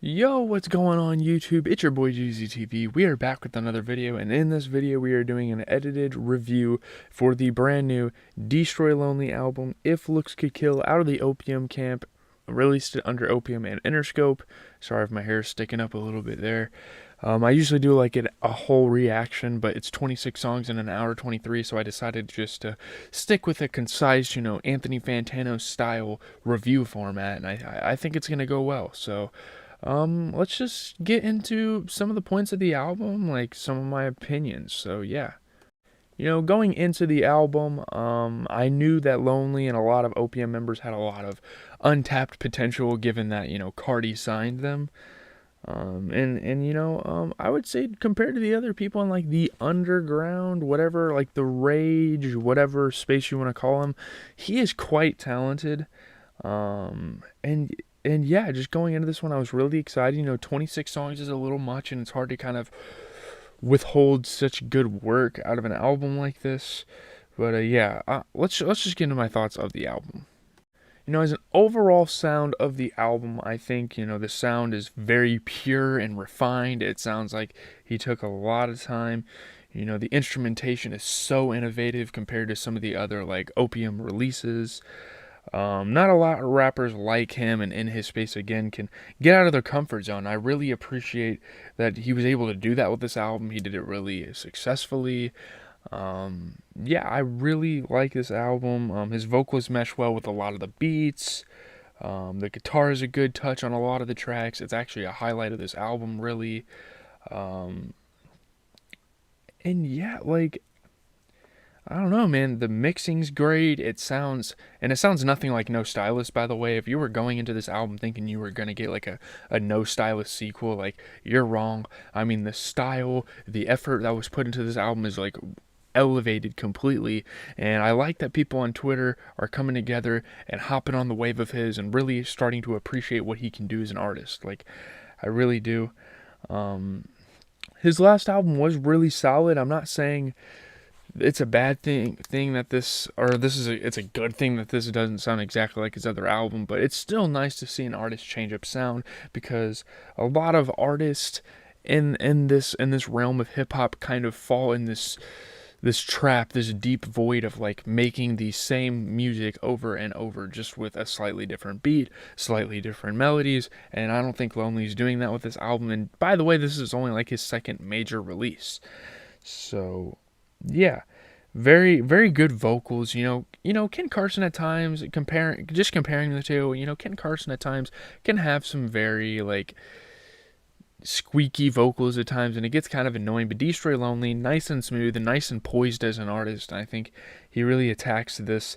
Yo, what's going on YouTube? It's your boy GZTV. We are back with another video, and in this video we are doing an edited review for the brand new Destroy Lonely album, If Looks Could Kill, out of the Opium Camp, released it under Opium and Interscope. Sorry if my hair is sticking up a little bit there. I usually do like a whole reaction, but it's 26 songs in an hour 23, so I decided just to stick with a concise, Anthony Fantano style review format, and I think it's gonna go well. So let's just get into some of the points of the album, like some of my opinions. So yeah. Going into the album, I knew that Lonely and a lot of Opium members had a lot of untapped potential given that, Cardi signed them. I would say compared to the other people in like the underground, whatever, like the rage, whatever space you want to call him, he is quite talented. And yeah, just going into this one, I was really excited. 26 songs is a little much, and it's hard to kind of withhold such good work out of an album like this. But yeah, let's just get into my thoughts of the album. As an overall sound of the album, I think, the sound is very pure and refined. It sounds like he took a lot of time. The instrumentation is so innovative compared to some of the other, like, Opium releases. Not a lot of rappers like him and in his space again can get out of their comfort zone. I really appreciate that he was able to do that with this album. He did it really successfully. Yeah, I really like this album. His vocals mesh well with a lot of the beats. The guitar is a good touch on a lot of the tracks. It's actually a highlight of this album, really. Um, and yeah, like, I don't know, man. The mixing's great. It sounds nothing like No Stylist, by the way. If you were going into this album thinking you were gonna get like a No Stylist sequel, like, you're wrong. I mean, the style, the effort that was put into this album is like elevated completely, and I like that people on Twitter are coming together and hopping on the wave of his and really starting to appreciate what he can do as an artist. Like, I really do. His last album was really solid. I'm not saying it's a bad thing that this, or it's a good thing that this doesn't sound exactly like his other album, but it's still nice to see an artist change up sound, because a lot of artists in this realm of hip hop kind of fall in this trap, this deep void of like making the same music over and over, just with a slightly different beat, slightly different melodies. And I don't think Lonely's doing that with this album. And by the way, this is only like his second major release. So yeah, very very good vocals. Ken Carson at times, comparing the two. Ken Carson at times can have some very like squeaky vocals at times, and it gets kind of annoying. But Destroy Lonely, nice and smooth and nice and poised as an artist. And I think he really attacks this,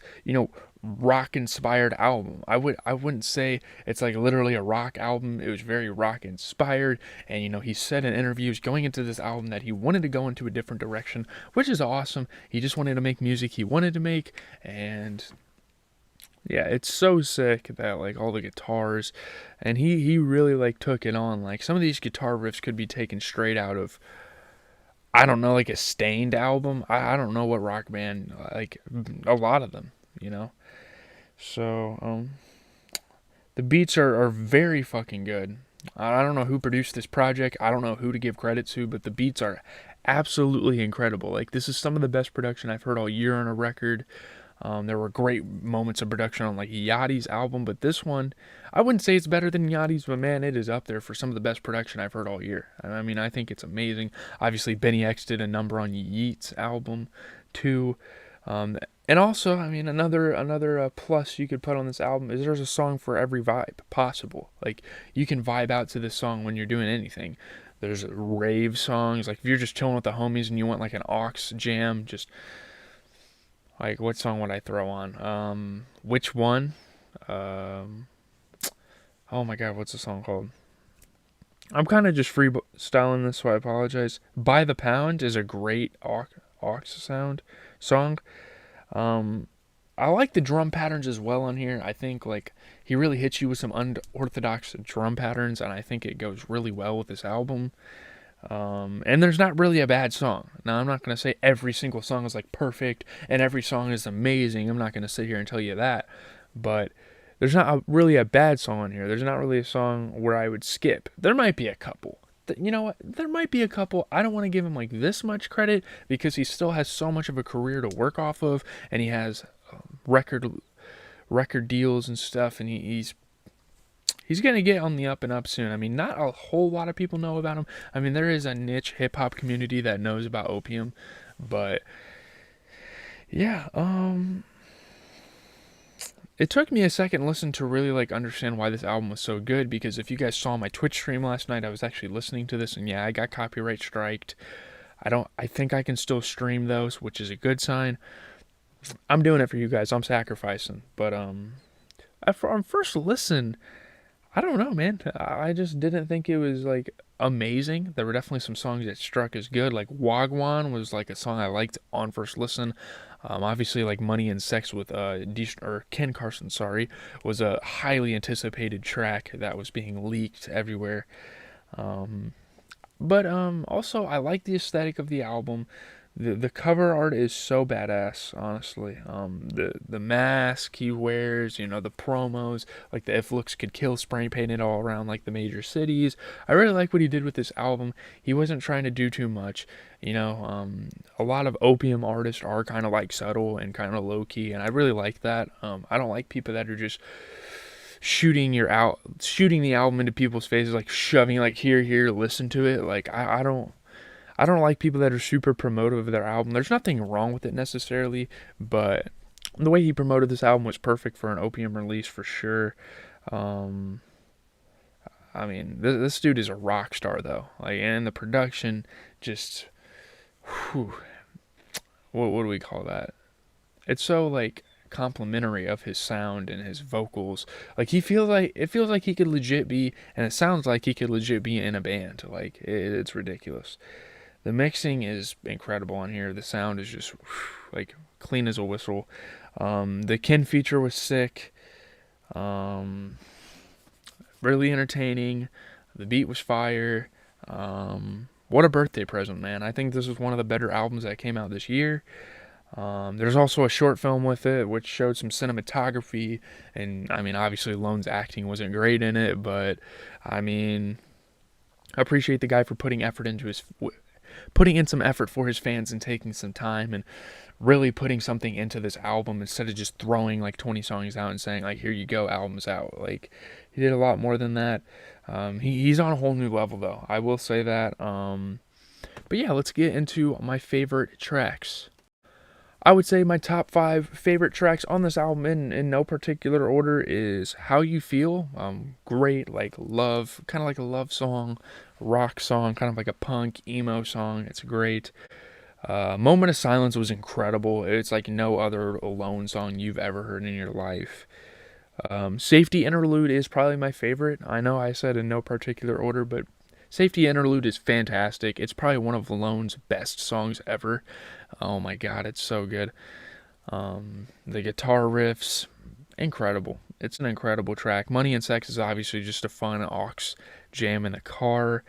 rock inspired album. I wouldn't say it's like literally a rock album. It was very rock inspired, and he said in interviews going into this album that he wanted to go into a different direction, which is awesome. He just wanted to make music he wanted to make, and yeah, it's so sick that like all the guitars, and he really like took it on. Like, some of these guitar riffs could be taken straight out of, I don't know, like a Stained album. I don't know what rock band, like a lot of them, you know. So the beats are very fucking good. I don't know who produced this project. I don't know who to give credit to, but the beats are absolutely incredible. Like, this is some of the best production I've heard all year on a record. There were great moments of production on like Yachty's album, but this one, I wouldn't say it's better than Yachty's, but man, it is up there for some of the best production I've heard all year. I mean, I think it's amazing. Obviously, Benny X did a number on Yeat's album too. And also, I mean, another plus you could put on this album is there's a song for every vibe possible. Like, you can vibe out to this song when you're doing anything. There's rave songs, like if you're just chilling with the homies and you want like an aux jam, just like, what song would I throw on? Which one? Um, oh my god, what's the song called? I'm kind of just freestyling this, so I apologize. By the Pound is a great aux sound song. Um, I like the drum patterns as well on here. I think like he really hits you with some unorthodox drum patterns, and I think it goes really well with this album. And there's not really a bad song. Now, I'm not going to say every single song is like perfect and every song is amazing. I'm not going to sit here and tell you that. But There's not really a bad song on here. There's not really a song where I would skip. There might be a couple. You know what? There might be a couple. I don't want to give him like this much credit because he still has so much of a career to work off of, and he has record record deals and stuff, and he's gonna get on the up and up soon. I mean, not a whole lot of people know about him. I mean, there is a niche hip hop community that knows about Opium, but yeah, it took me a second listen to really like understand why this album was so good, because if you guys saw my Twitch stream last night, I was actually listening to this, and yeah, I got copyright striked. I think I can still stream those, which is a good sign. I'm doing it for you guys. I'm sacrificing. But on first listen, I don't know, man. I just didn't think it was like amazing. There were definitely some songs that struck as good. Like Wagwan was like a song I liked on first listen. Obviously, like Money and Sex with Ken Carson, sorry, was a highly anticipated track that was being leaked everywhere. But also I like the aesthetic of the album. The cover art is so badass, honestly. The mask he wears, the promos, like the If Looks Could Kill spray painted all around like the major cities. I really like what he did with this album. He wasn't trying to do too much. A lot of Opium artists are kind of like subtle and kind of low key, and I really like that. I don't like people that are just shooting the album into people's faces, like shoving like here, listen to it. Like I don't like people that are super promotive of their album. There's nothing wrong with it necessarily, but the way he promoted this album was perfect for an Opium release for sure. Um, I mean, this dude is a rock star though. Like, and the production just, whew, what do we call that? It's so like complimentary of his sound and his vocals. Like it feels like he could legit be, and it sounds like he could legit be in a band. Like it's ridiculous. The mixing is incredible on here. The sound is just like clean as a whistle. The Ken feature was sick. Really entertaining. The beat was fire. What a birthday present, man. I think this is one of the better albums that came out this year. There's also a short film with it, which showed some cinematography. And, I mean, obviously Lone's acting wasn't great in it, but, I mean, I appreciate the guy for putting in some effort for his fans and taking some time and really putting something into this album instead of just throwing like 20 songs out and saying like, here you go, album's out. Like, he did a lot more than that. He's on a whole new level though, I will say that. But yeah, let's get into my favorite tracks. I would say my top 5 favorite tracks on this album in no particular order is How You Feel. Great, like love, kind of like a love song, rock song, kind of like a punk, emo song. It's great. Moment of Silence was incredible. It's like no other Alone song you've ever heard in your life. Safety Interlude is probably my favorite. I know I said in no particular order, but Safety Interlude is fantastic. It's probably one of Alone's best songs ever. Oh my god, it's so good. The guitar riffs, incredible. It's an incredible track. Money and Sex is obviously just a fun aux jam in the car.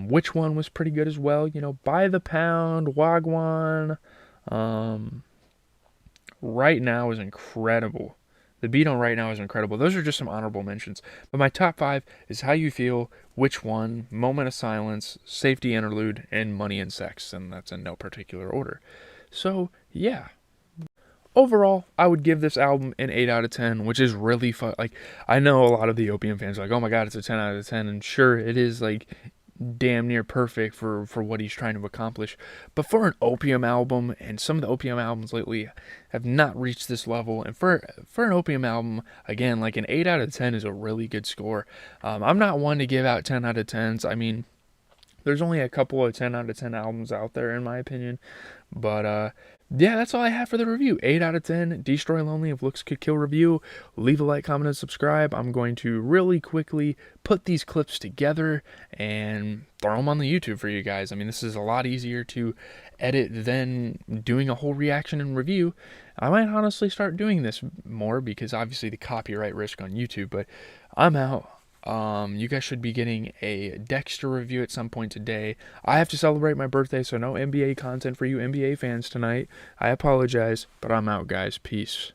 Which One was pretty good as well. By the Pound, Wagwan. Right Now is incredible. The beat on Right Now is incredible. Those are just some honorable mentions. But my top 5 is How You Feel, Which One, Moment of Silence, Safety Interlude, and Money and Sex. And that's in no particular order. So, yeah. Overall, I would give this album an 8 out of 10, which is really fun. Like, I know a lot of the Opium fans are like, oh my god, it's a 10 out of 10. And sure, it is like damn near perfect for what he's trying to accomplish. But for an Opium album, and some of the Opium albums lately have not reached this level, and for an Opium album, again, like an 8 out of 10 is a really good score. I'm not one to give out 10 out of 10s. I mean, there's only a couple of 10 out of 10 albums out there, in my opinion. But, yeah, that's all I have for the review. 8 out of 10, Destroy Lonely If Looks Could Kill review. Leave a like, comment, and subscribe. I'm going to really quickly put these clips together and throw them on the YouTube for you guys. I mean, this is a lot easier to edit than doing a whole reaction and review. I might honestly start doing this more because obviously the copyright risk on YouTube, but I'm out. You guys should be getting a Dexter review at some point today. I have to celebrate my birthday, so no NBA content for you NBA fans tonight. I apologize, but I'm out, guys. Peace.